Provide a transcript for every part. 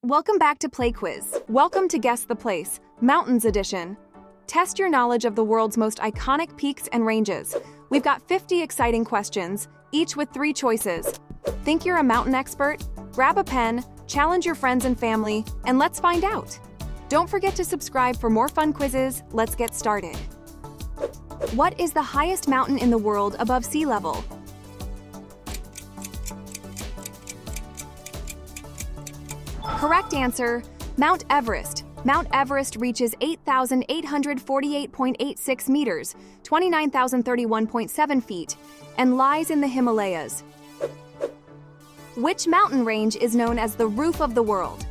Welcome back to Play Quiz. Welcome to Guess the Place, Mountains Edition. Test your knowledge of the world's most iconic peaks and ranges. We've got 50 exciting questions, each with 3 choices. Think you're a mountain expert? Grab a pen, challenge your friends and family, and let's find out. Don't forget to subscribe for more fun quizzes. Let's get started. What is the highest mountain in the world above sea level? Correct answer, Mount Everest. Mount Everest reaches 8,848.86 meters, 29,031.7 feet, and lies in the Himalayas. Which mountain range is known as the roof of the world?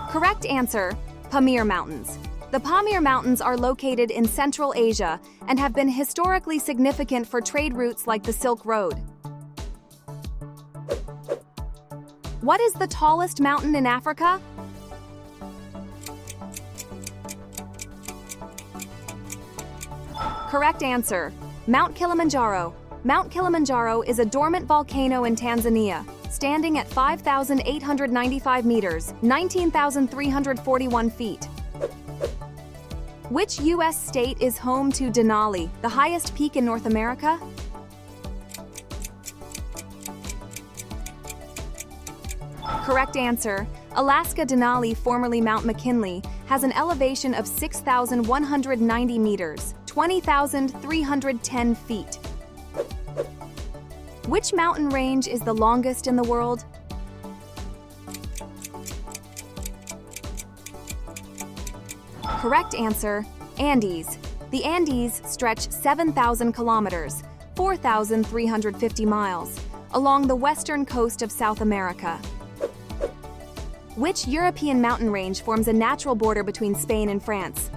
Correct answer, Pamir Mountains. The Pamir Mountains are located in Central Asia and have been historically significant for trade routes like the Silk Road. What is the tallest mountain in Africa? Correct answer, Mount Kilimanjaro. Mount Kilimanjaro is a dormant volcano in Tanzania, standing at 5,895 meters, 19,341 feet. Which U.S. state is home to Denali, the highest peak in North America? Correct answer, Alaska. Denali, formerly Mount McKinley, has an elevation of 6,190 meters, 20,310 feet. Which mountain range is the longest in the world? Correct answer, Andes. The Andes stretch 7,000 kilometers, 4,350 miles, along the western coast of South America. Which European mountain range forms a natural border between Spain and France?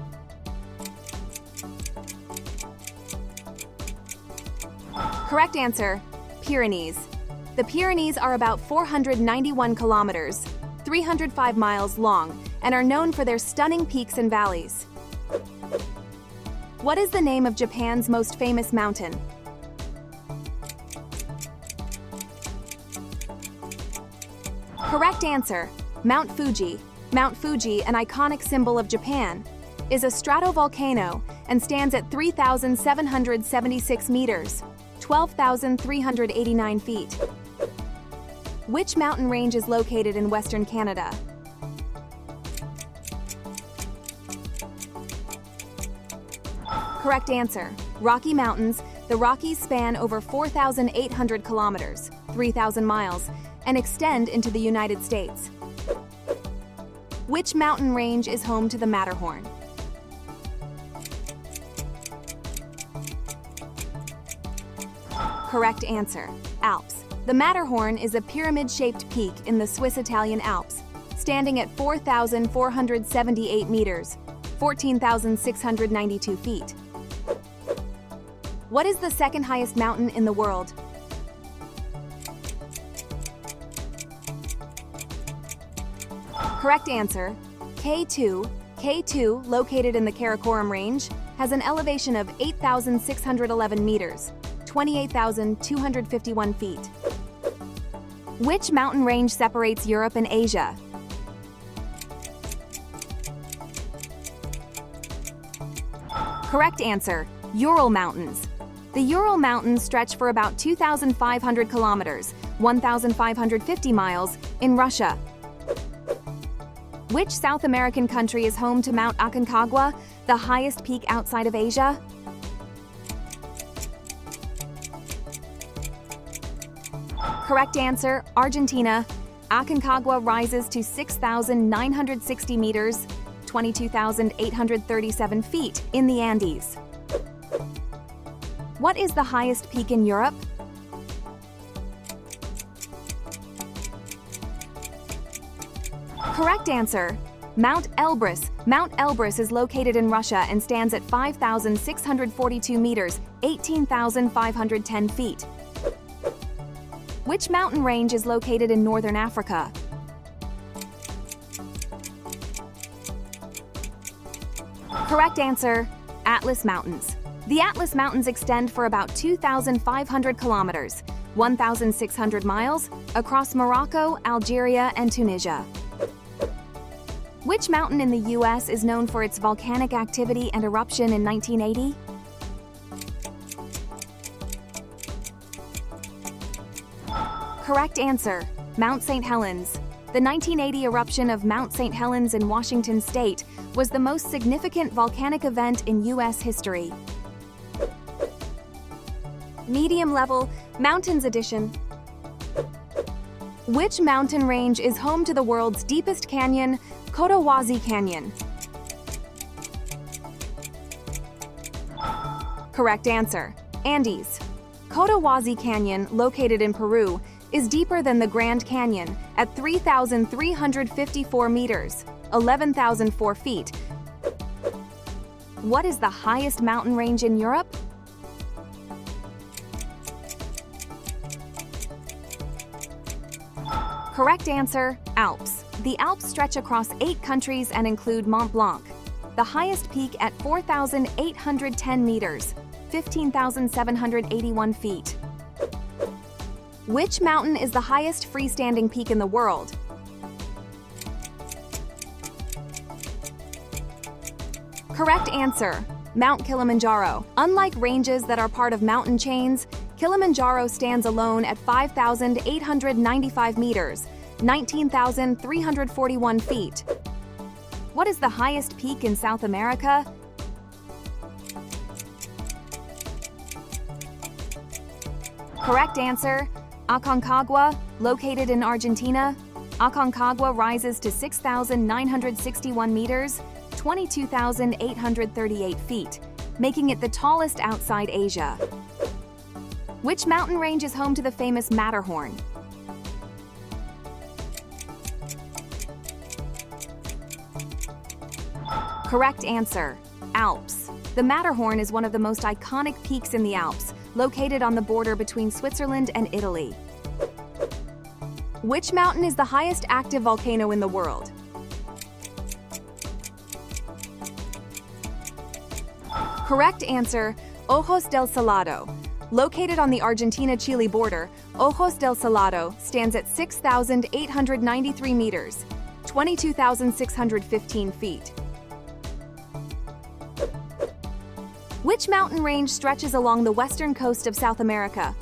Correct answer, Pyrenees. The Pyrenees are about 491 kilometers, 305 miles long, and are known for their stunning peaks and valleys. What is the name of Japan's most famous mountain? Correct answer, Mount Fuji. Mount Fuji, an iconic symbol of Japan, is a stratovolcano and stands at 3,776 meters, 12,389 feet. Which mountain range is located in Western Canada? Correct answer, Rocky Mountains. The Rockies span over 4,800 kilometers, 3,000 miles, and extend into the United States. Which mountain range is home to the Matterhorn? Correct answer, Alps. The Matterhorn is a pyramid-shaped peak in the Swiss-Italian Alps, standing at 4,478 meters, 14,692 feet. What is the second highest mountain in the world? Correct answer, K2. K2, located in the Karakoram Range, has an elevation of 8,611 meters, 28,251 feet. Which mountain range separates Europe and Asia? Correct answer, Ural Mountains. The Ural Mountains stretch for about 2,500 kilometers, 1,550 miles, in Russia. Which South American country is home to Mount Aconcagua, the highest peak outside of Asia? Correct answer, Argentina. Aconcagua rises to 6,960 meters, 22,837 feet, in the Andes. What is the highest peak in Europe? Correct answer, Mount Elbrus. Mount Elbrus is located in Russia and stands at 5,642 meters, 18,510 feet. Which mountain range is located in northern Africa? Correct answer, Atlas Mountains. The Atlas Mountains extend for about 2,500 kilometers, 1,600 miles, across Morocco, Algeria, and Tunisia. Which mountain in the US is known for its volcanic activity and eruption in 1980? Correct answer, Mount St. Helens. The 1980 eruption of Mount St. Helens in Washington state was the most significant volcanic event in US history. Medium-level mountains edition. Which mountain range is home to the world's deepest canyon, Cotahuasi Canyon? Correct answer, Andes. Cotahuasi Canyon, located in Peru, is deeper than the Grand Canyon at 3,354 meters, 11,004 feet. What is the highest mountain range in Europe? Correct answer, Alps. The Alps stretch across 8 countries and include Mont Blanc, the highest peak at 4,810 meters, 15,781 feet. Which mountain is the highest freestanding peak in the world? Correct answer, Mount Kilimanjaro. Unlike ranges that are part of mountain chains, Kilimanjaro stands alone at 5,895 meters, 19,341 feet. What is the highest peak in South America? Correct answer, Aconcagua, located in Argentina. Aconcagua rises to 6,961 meters, 22,838 feet, making it the tallest outside Asia. Which mountain range is home to the famous Matterhorn? Correct answer, Alps. The Matterhorn is one of the most iconic peaks in the Alps, located on the border between Switzerland and Italy. Which mountain is the highest active volcano in the world? Correct answer, Ojos del Salado. Located on the Argentina-Chile border, Ojos del Salado stands at 6,893 meters, 22,615 feet. Which mountain range stretches along the western coast of South America?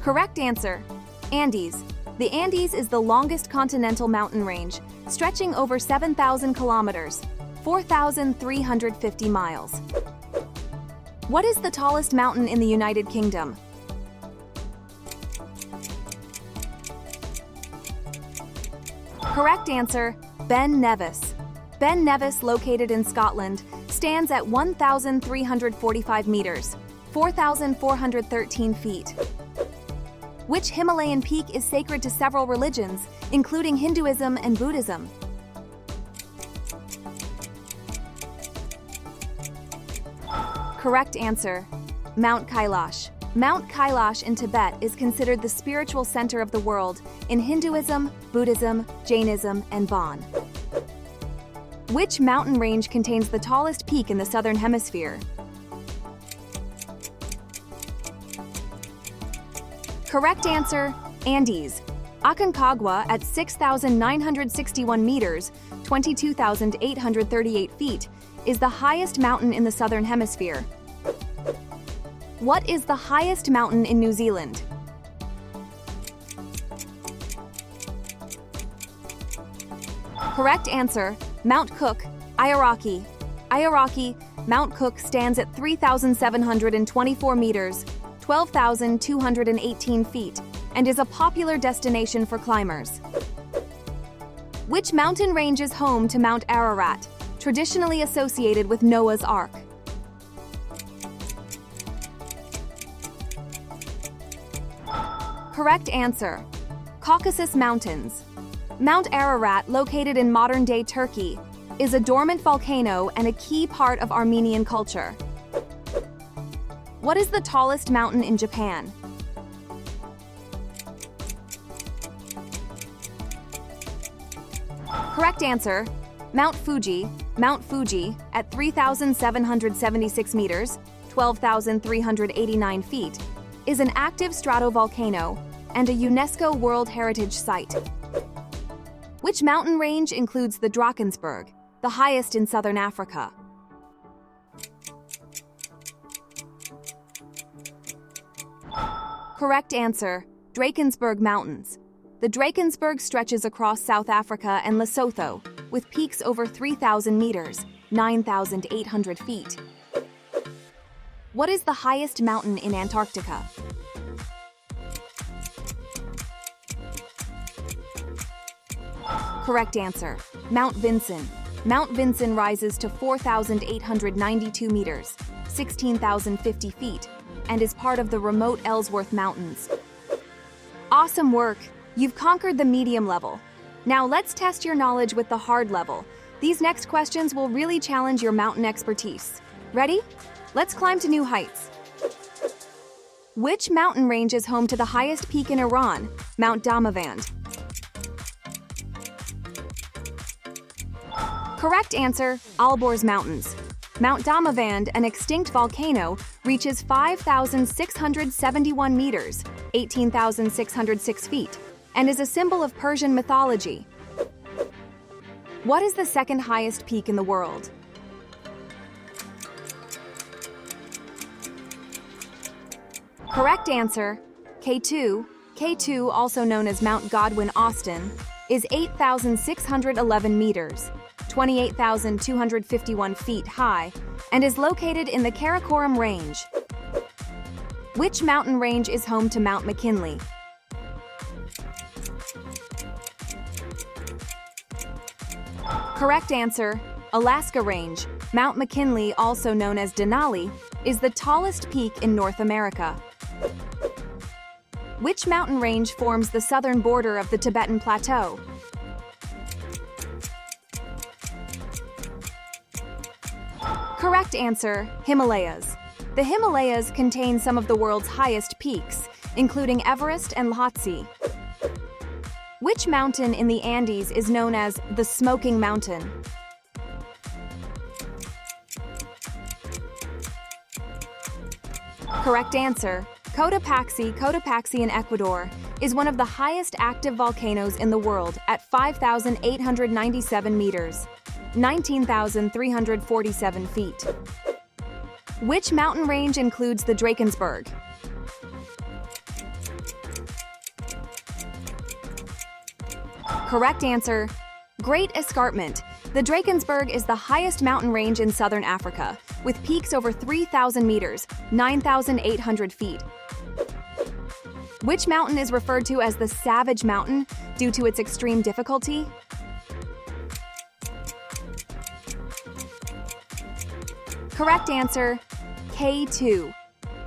Correct answer, Andes. The Andes is the longest continental mountain range, stretching over 7,000 kilometers, 4,350 miles. What is the tallest mountain in the United Kingdom? Correct answer, Ben Nevis. Ben Nevis, located in Scotland, stands at 1,345 meters, 4,413 feet. Which Himalayan peak is sacred to several religions, including Hinduism and Buddhism? Correct answer, Mount Kailash. Mount Kailash in Tibet is considered the spiritual center of the world in Hinduism, Buddhism, Jainism, and Bon. Which mountain range contains the tallest peak in the Southern Hemisphere? Correct answer, Andes. Aconcagua at 6,961 meters, 22,838 feet, is the highest mountain in the Southern Hemisphere. What is the highest mountain in New Zealand? Correct answer, Mount Cook, Aoraki. Aoraki, Mount Cook stands at 3,724 meters, 12,218 feet, and is a popular destination for climbers. Which mountain range is home to Mount Ararat, traditionally associated with Noah's Ark? Correct answer, Caucasus Mountains. Mount Ararat, located in modern-day Turkey, is a dormant volcano and a key part of Armenian culture. What is the tallest mountain in Japan? Correct answer, Mount Fuji at 3,776 meters, 12,389 feet, is an active stratovolcano and a UNESCO World Heritage Site. Which mountain range includes the Drakensberg, the highest in southern Africa? Correct answer, Drakensberg Mountains. The Drakensberg stretches across South Africa and Lesotho, with peaks over 3,000 meters, 9,800 feet. What is the highest mountain in Antarctica? Correct answer, Mount Vinson. Mount Vinson rises to 4,892 meters, 16,050 feet, and is part of the remote Ellsworth Mountains. Awesome work! You've conquered the medium level. Now let's test your knowledge with the hard level. These next questions will really challenge your mountain expertise. Ready? Let's climb to new heights. Which mountain range is home to the highest peak in Iran, Mount Damavand? Correct answer, Alborz Mountains. Mount Damavand, an extinct volcano, reaches 5,671 meters, 18,606 feet, and is a symbol of Persian mythology. What is the second highest peak in the world? Correct answer, K2. K2, also known as Mount Godwin Austen, is 8,611 meters, 28,251 feet high, and is located in the Karakoram Range. Which mountain range is home to Mount McKinley? Correct answer, Alaska Range. Mount McKinley, also known as Denali, is the tallest peak in North America. Which mountain range forms the southern border of the Tibetan Plateau? Correct answer, Himalayas. The Himalayas contain some of the world's highest peaks, including Everest and Lhotse. Which mountain in the Andes is known as the Smoking Mountain? Correct answer, Cotopaxi. Cotopaxi in Ecuador is one of the highest active volcanoes in the world at 5,897 meters, 19,347 feet. Which mountain range includes the Drakensberg? Correct answer, Great Escarpment. The Drakensberg is the highest mountain range in southern Africa, with peaks over 3,000 meters, 9,800 feet. Which mountain is referred to as the Savage Mountain due to its extreme difficulty? Correct answer, K2.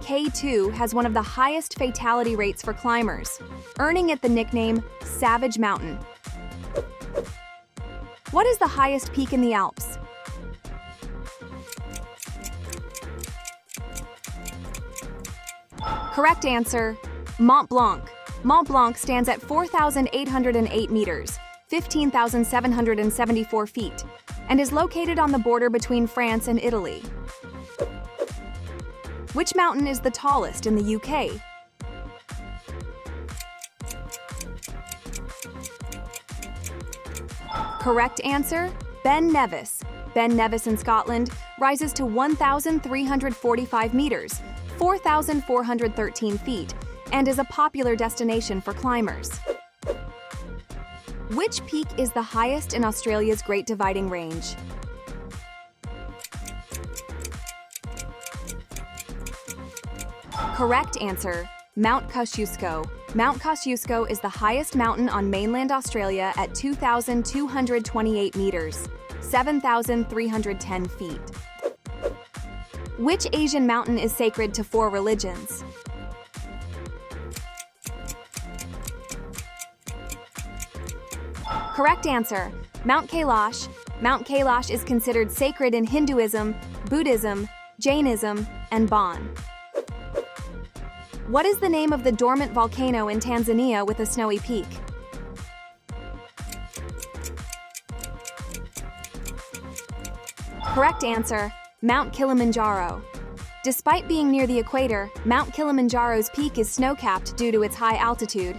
K2 has one of the highest fatality rates for climbers, earning it the nickname Savage Mountain. What is the highest peak in the Alps? Correct answer, Mont Blanc. Mont Blanc stands at 4,808 meters, 15,774 feet, and is located on the border between France and Italy. Which mountain is the tallest in the UK? Correct answer, Ben Nevis. Ben Nevis in Scotland rises to 1,345 meters, 4,413 feet, and is a popular destination for climbers. Which peak is the highest in Australia's Great Dividing Range? Correct answer, Mount Kosciuszko. Mount Kosciuszko is the highest mountain on mainland Australia at 2,228 meters, 7,310 feet. Which Asian mountain is sacred to 4 religions? Correct answer, Mount Kailash. Mount Kailash is considered sacred in Hinduism, Buddhism, Jainism, and Bon. What is the name of the dormant volcano in Tanzania with a snowy peak? Correct answer, Mount Kilimanjaro. Despite being near the equator, Mount Kilimanjaro's peak is snow-capped due to its high altitude.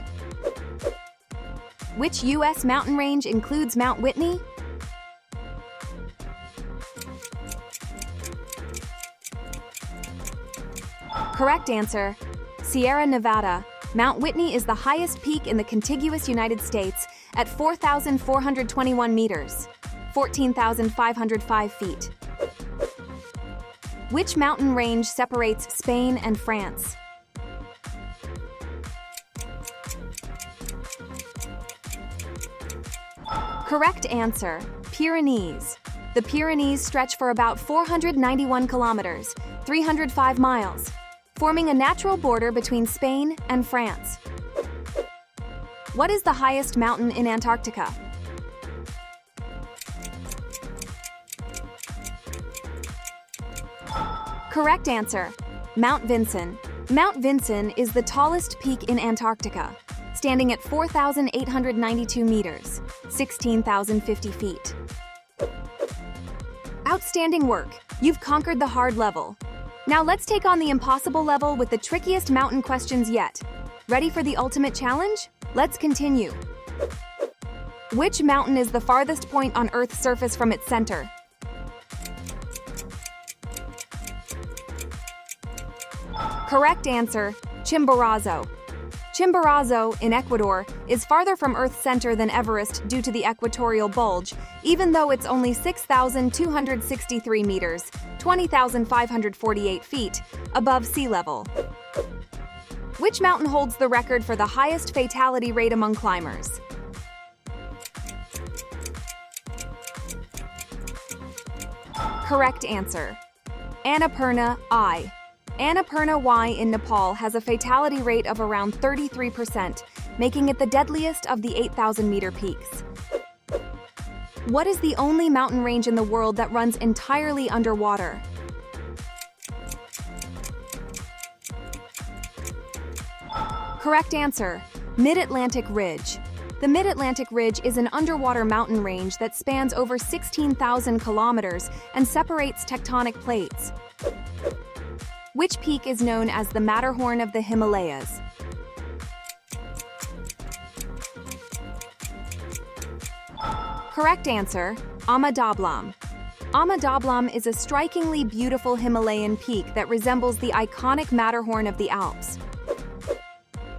Which U.S. mountain range includes Mount Whitney? Correct answer, Sierra Nevada. Mount Whitney is the highest peak in the contiguous United States at 4,421 meters, 14,505 feet. Which mountain range separates Spain and France? Correct answer, Pyrenees. The Pyrenees stretch for about 491 kilometers, 305 miles, forming a natural border between Spain and France. What is the highest mountain in Antarctica? Correct answer, Mount Vinson. Mount Vinson is the tallest peak in Antarctica, standing at 4,892 meters, 16,050 feet. Outstanding work! You've conquered the hard level. Now let's take on the impossible level with the trickiest mountain questions yet. Ready for the ultimate challenge? Let's continue. Which mountain is the farthest point on Earth's surface from its center? Correct answer, Chimborazo. Chimborazo, in Ecuador, is farther from Earth's center than Everest due to the equatorial bulge, even though it's only 6,263 meters, 20,548 feet, above sea level. Which mountain holds the record for the highest fatality rate among climbers? Correct answer, Annapurna I. Annapurna Y in Nepal has a fatality rate of around 33%, making it the deadliest of the 8,000-meter peaks. What is the only mountain range in the world that runs entirely underwater? Correct answer, Mid-Atlantic Ridge. The Mid-Atlantic Ridge is an underwater mountain range that spans over 16,000 kilometers and separates tectonic plates. Which peak is known as the Matterhorn of the Himalayas? Correct answer, Ama Dablam. Ama Dablam is a strikingly beautiful Himalayan peak that resembles the iconic Matterhorn of the Alps.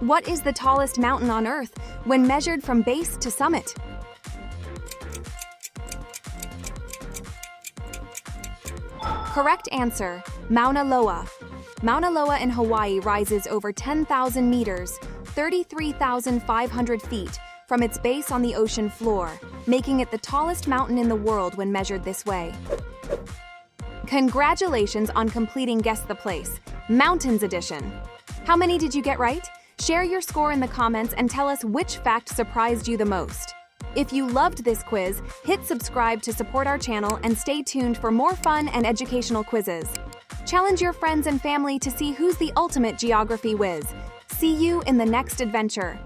What is the tallest mountain on Earth when measured from base to summit? Correct answer, Mauna Loa. Mauna Loa in Hawaii rises over 10,000 meters, 33,500 feet, from its base on the ocean floor, making it the tallest mountain in the world when measured this way. Congratulations on completing Guess the Place, Mountains Edition. How many did you get right? Share your score in the comments and tell us which fact surprised you the most. If you loved this quiz, hit subscribe to support our channel and stay tuned for more fun and educational quizzes. Challenge your friends and family to see who's the ultimate geography whiz. See you in the next adventure.